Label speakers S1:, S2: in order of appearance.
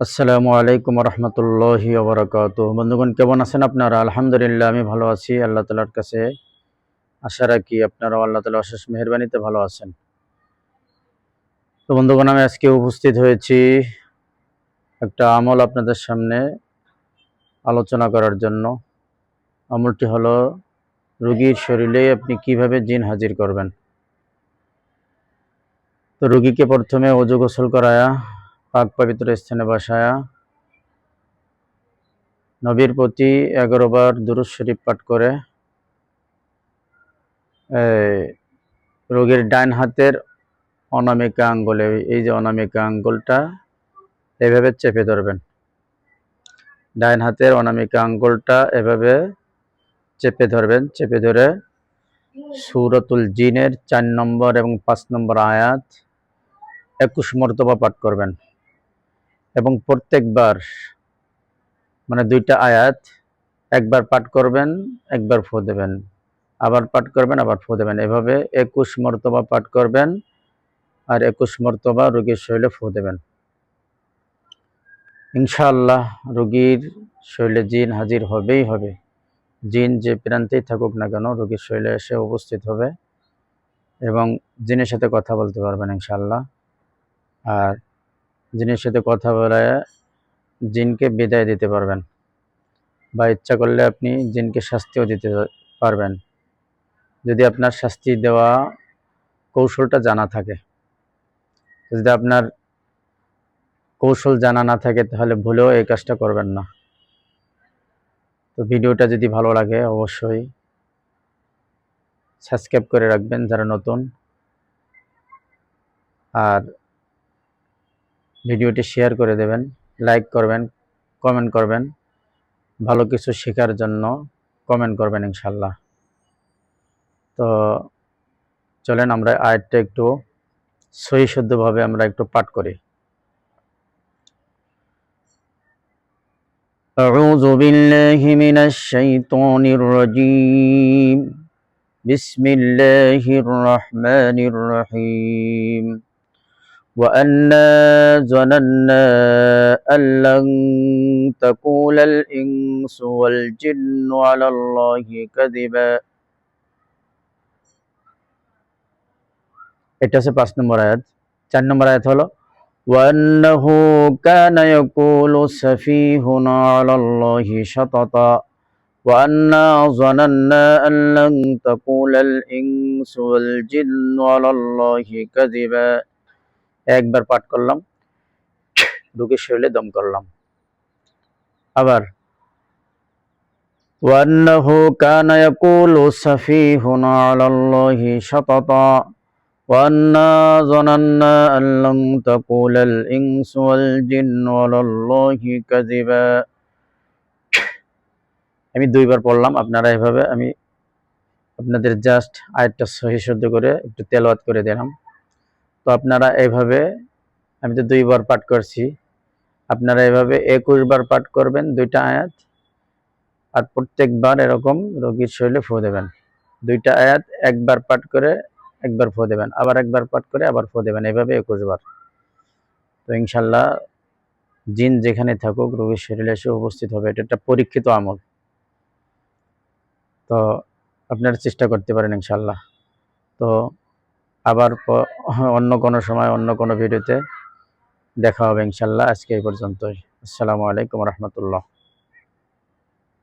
S1: আসসালামু আলাইকুম রহমতুল্লাহি ওবরাকাতুহ। বন্ধুগণ, কেমন আছেন আপনারা? আলহামদুলিল্লাহ, আমি ভালো আছি। আল্লাহ তালার কাছে আশা রাখি আপনারাও আল্লাহ তালা অশেষ মেহেরবানিতে ভালো আছেন। তো বন্ধুগণ, আমি আজকে উপস্থিত হয়েছি একটা আমল আপনাদের সামনে আলোচনা করার জন্য। আমলটি হলো, রোগীর শরীরে আপনি কিভাবে জিন হাজির করবেন। তো রোগীকে প্রথমে ওযু গোসল করায়া, পাক পবিত্র স্থানে বসায়া, নবীর প্রতি 11 বার দুরূদ শরীফ পাঠ করে রোগীর ডান হাতের অনামিকা আঙ্গুলে, এই যে অনামিকা আঙ্গুলটা এভাবে চেপে ধরবেন। ডান হাতের অনামিকা আঙ্গুলটা এভাবে চেপে ধরবেন। চেপে ধরে সূরাতুল জিনের 4 নম্বর এবং 5 নম্বর আয়াত 21 মর্তবা পাঠ করবেন। এবং প্রত্যেকবার মানে 2টা আয়াত একবার পাঠ করবেন, একবার ফু দেবেন, আবার পাঠ করবেন, আবার ফু দেবেন। এভাবে 21 মর্তবা পাঠ করবেন আর 21 মর্তবা রোগীর শরীরে ফু দেবেন। ইনশাআল্লাহ রোগীর শরীরে জিন হাজির হবেই হবে। জিন যে প্রান্তেই থাকুক না কেন, রোগীর শরীরে এসে উপস্থিত হবে এবং জিনের সাথে কথা বলতে পারবেন ইনশাআল্লাহ। আর জিনের সাথে কথা বলে জিনকে বিদায় দিতে পারবেন, বা ইচ্ছা করলে আপনি জিনকে শাস্তিও দিতে পারবেন, যদি আপনার শাস্তি দেওয়া কৌশলটা জানা থাকে। যদি আপনার কৌশল জানা না থাকে তাহলে ভুলেও এই কাজটা করবেন না। তো ভিডিওটা যদি ভালো লাগে অবশ্যই সাবস্ক্রাইব করে রাখবেন যারা নতুন, আর ভিডিওটি শেয়ার করে দেবেন, লাইক করবেন, কমেন্ট করবেন, ভালো কিছু শেখার জন্য কমেন্ট করবেন ইনশাআল্লাহ। তো চলেন আমরা আয়াতটা একটু সহি শুদ্ধভাবে আমরা একটু পাঠ করি। আউযু বিল্লাহি মিনাশ শাইতানির রাজীম। বিসমিল্লাহির রহমানির রহিম। وأنا ظننا أن لن تقول الإنس والجن على الله كذبا। এটা হচ্ছে 5 নম্বর আয়াত। 4 নম্বর আয়াত হলো وأنه كان يقول سفيهنا على الله شططا وأنا ظننا أن لن تقول الإنس والجن على الله كذبا। একবার পাঠ করলাম, রোগীর শরীরে দম করলাম। আবার وأنه كان يقول سفيهنا على الله شططا وأنا ظننا أن لن تقول الإنس والجن على الله كذبا। আমি 2বার পড়লাম, আপনারা এভাবে, আমি আপনাদের জাস্ট আয়াতটা সহি শুদ্ধ করে একটু তেলাওয়াত করে দিলাম। তো আপনারা এইভাবে, আমি তো 2বার পাঠ করছি, আপনারা এভাবে 21 বার পাঠ করবেন 2টা আয়াত, আর প্রত্যেকবার এরকম রোগীর শরীরে ফু দেবেন। 2টা আয়াত একবার পাঠ করে একবার ফু দেবেন, আবার একবার পাঠ করে আবার ফু দেবেন, এভাবে 21 বার। তো ইনশাআল্লাহ জিন যেখানে থাকুক রোগীর শরীরে এসে উপস্থিত হবে। এটা একটা পরীক্ষিত আমল। তো আপনারা চেষ্টা করতে পারেন ইনশাআল্লাহ। তো আবার অন্য কোনো সময় অন্য কোনো ভিডিওতে দেখা হবে ইনশাআল্লাহ। আজকে এই পর্যন্তই। আসসালামু আলাইকুম রহমতুল্লাহ।